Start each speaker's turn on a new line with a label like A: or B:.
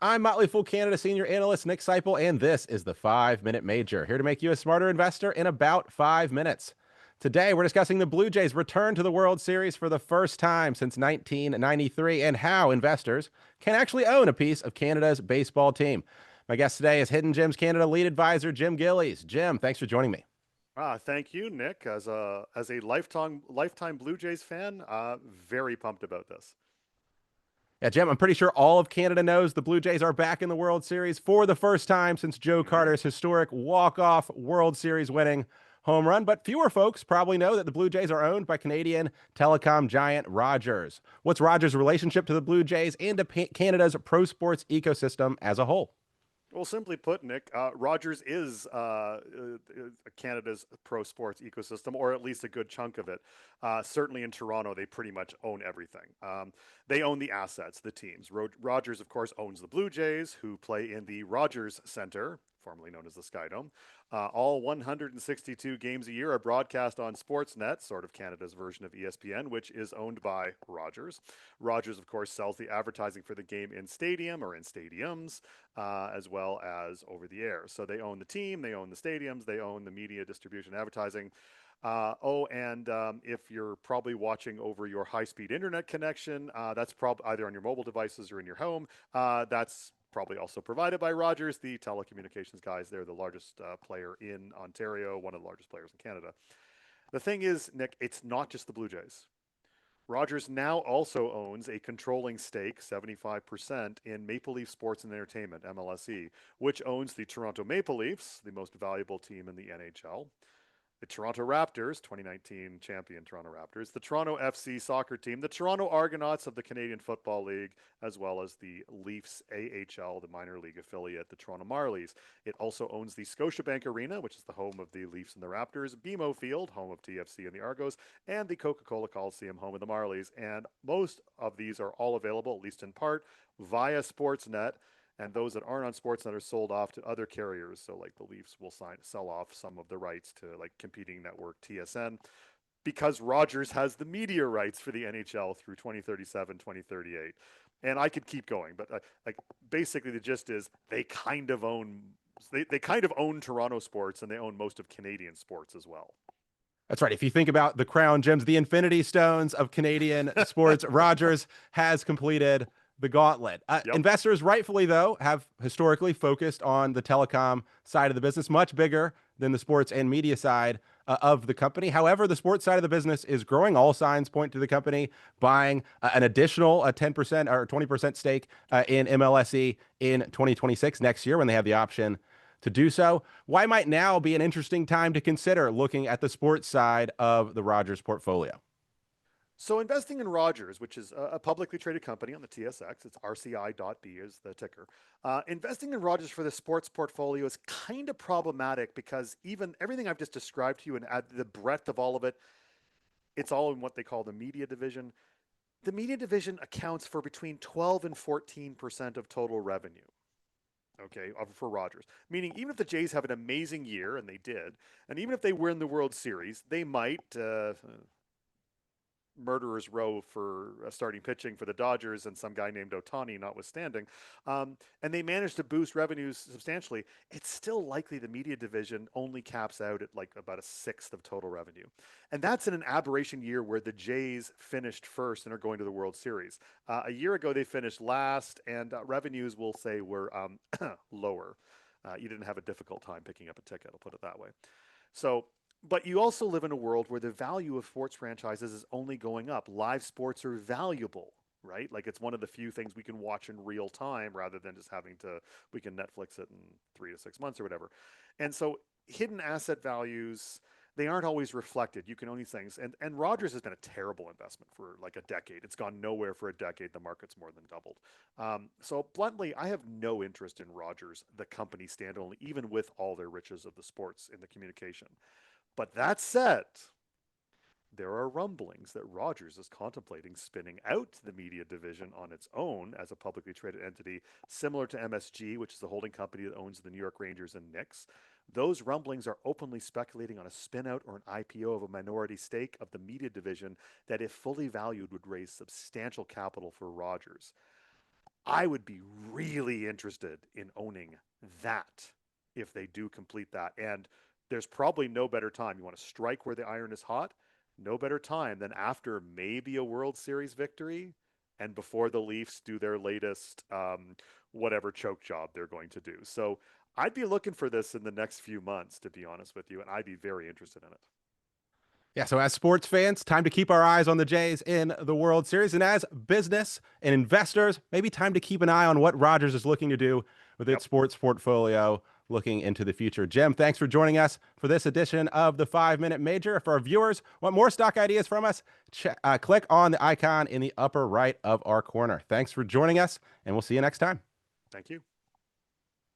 A: I'm Motley Fool Canada senior analyst Nick Seipel, and this is the 5 Minute Major, here to make you a smarter investor in about 5 minutes. Today, we're discussing the Blue Jays' return to the World Series for the first time since 1993 and how investors can actually own a piece of Canada's baseball team. My guest today is Hidden Gems Canada lead advisor Jim Gillies. Jim, thanks for joining me.
B: Thank you, Nick. As a lifetime Blue Jays fan, very pumped about this.
A: Yeah, Jim, I'm pretty sure all of Canada knows the Blue Jays are back in the World Series for the first time since Joe
B: hmm
A: Carter's historic walk-off World Series winning home run. But fewer folks probably know that the Blue Jays are owned by Canadian telecom giant Rogers. What's Rogers' relationship to the Blue Jays and to Canada's pro sports ecosystem as a whole?
B: Well, simply put, Nick, Rogers is Canada's pro sports ecosystem, or at least a good chunk of it. Certainly in Toronto, they pretty much own everything. They own the assets, the teams. Rogers, of course, owns the Blue Jays, who play in the Rogers Center, formerly known as the Skydome. All 162 games a year are broadcast on Sportsnet, sort of Canada's version of ESPN, which is owned by Rogers. Rogers, of course, sells the advertising for the game in stadium or in stadiums, as well as over the air. So they own the team, they own the stadiums, they own the media distribution advertising. If you're probably watching over your high-speed internet connection, that's probably either on your mobile devices or in your home. That's probably also provided by Rogers, the telecommunications guys. They're the largest player in Ontario, one of the largest players in Canada. The thing is, Nick, it's not just the Blue Jays. Rogers now also owns a controlling stake, 75%, in Maple Leaf Sports and Entertainment, MLSE, which owns the Toronto Maple Leafs, the most valuable team in the NHL, the Toronto Raptors, 2019 champion Toronto Raptors, the Toronto FC soccer team, the Toronto Argonauts of the Canadian Football League, as well as the Leafs AHL, the minor league affiliate, the Toronto Marlies. It also owns the Scotiabank Arena, which is the home of the Leafs and the Raptors, BMO Field, home of TFC and the Argos, and the Coca-Cola Coliseum, home of the Marlies. And most of these are all available, at least in part, via Sportsnet, and those that aren't on Sportsnet are sold off to other carriers. So, like the Leafs will sell off some of the rights to like competing network TSN because Rogers has the media rights for the NHL through 2037, 2038. And I could keep going, but like basically the gist is they kind of own Toronto sports and they own most of Canadian sports as well.
A: That's right. If you think about the crown gems, the infinity stones of Canadian sports, Rogers has completed the gauntlet.
B: Yep.
A: Investors, rightfully though, have historically focused on the telecom side of the business, much bigger than the sports and media side of the company. However, the sports side of the business is growing. All signs point to the company buying an additional 10% or 20% stake in MLSE in 2026 next year when they have the option to do so. Why might now be an interesting time to consider looking at the sports side of the Rogers portfolio?
B: So investing in Rogers, which is a publicly traded company on the TSX, it's RCI.B is the ticker. Investing in Rogers for the sports portfolio is kind of problematic because even everything I've just described to you and the breadth of all of it, it's all in what they call the media division. The media division accounts for between 12 and 14% of total revenue. Okay, for Rogers. Meaning, even if the Jays have an amazing year, and they did, and even if they win the World Series, they might murderer's row for starting pitching for the Dodgers and some guy named Otani notwithstanding, and they managed to boost revenues substantially, it's still likely the media division only caps out at like about a sixth of total revenue. And that's in an aberration year where the Jays finished first and are going to the World Series. A year ago, they finished last, and revenues, we'll say, were lower. You didn't have a difficult time picking up a ticket, I'll put it that way. So but you also live in a world where the value of sports franchises is only going up. Live sports are valuable, right? Like it's one of the few things we can watch in real time rather than just we can Netflix it in 3 to 6 months or whatever. And so hidden asset values, they aren't always reflected. You can own these things. And Rogers has been a terrible investment for like a decade. It's gone nowhere for a decade. The market's more than doubled. So bluntly, I have no interest in Rogers, the company standalone, even with all their riches of the sports and the communication. But that said, there are rumblings that Rogers is contemplating spinning out the media division on its own as a publicly traded entity, similar to MSG, which is the holding company that owns the New York Rangers and Knicks. Those rumblings are openly speculating on a spinout or an IPO of a minority stake of the media division that, if fully valued, would raise substantial capital for Rogers. I would be really interested in owning that if they do complete that. And there's probably no better time. You want to strike where the iron is hot, no better time than after maybe a World Series victory and before the Leafs do their latest whatever choke job they're going to do. So I'd be looking for this in the next few months, to be honest with you, and I'd be very interested in it.
A: Yeah, so as sports fans, time to keep our eyes on the Jays in the World Series. And as business and investors, maybe time to keep an eye on what Rogers is looking to do with its
B: Yep.
A: sports portfolio looking into the future. Jim, thanks for joining us for this edition of the 5 Minute Major. For our viewers, want more stock ideas from us? Click on the icon in the upper right of our corner. Thanks for joining us, and we'll see you next time.
B: Thank you.